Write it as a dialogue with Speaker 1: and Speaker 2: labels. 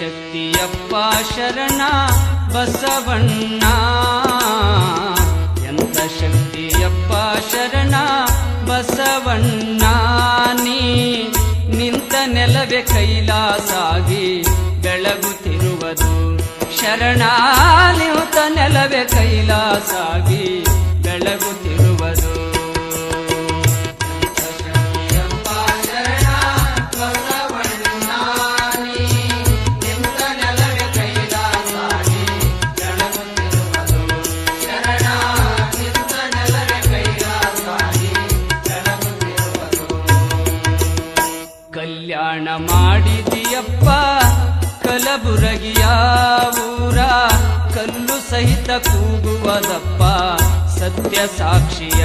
Speaker 1: ಶಕ್ತಿಯಪ್ಪ ಶರಣ ಬಸವಣ್ಣ, ಎಂತ ಶಕ್ತಿಯಪ್ಪ ಶರಣ ಬಸವಣ್ಣ. ನೀ ನಿಂತ ನೆಲವೇ ಕೈಲಾಸಾಗಿ ಬೆಳಗುತ್ತಿರುವುದು ಶರಣ, ನಿಂತ ನೆಲವೇ ಕೈಲಾಸಾಗಿ ಬೆಳಗುತ್ತಿರುವುದು. ಕಲ್ಯಾಣ ಮಾಡಿದಿಯಪ್ಪ ಕಲಬುರಗಿಯ ಊರ, ಕಲ್ಲು ಸಹಿತ ಕೂಗುವದಪ್ಪ ಸತ್ಯ ಸಾಕ್ಷಿಯ.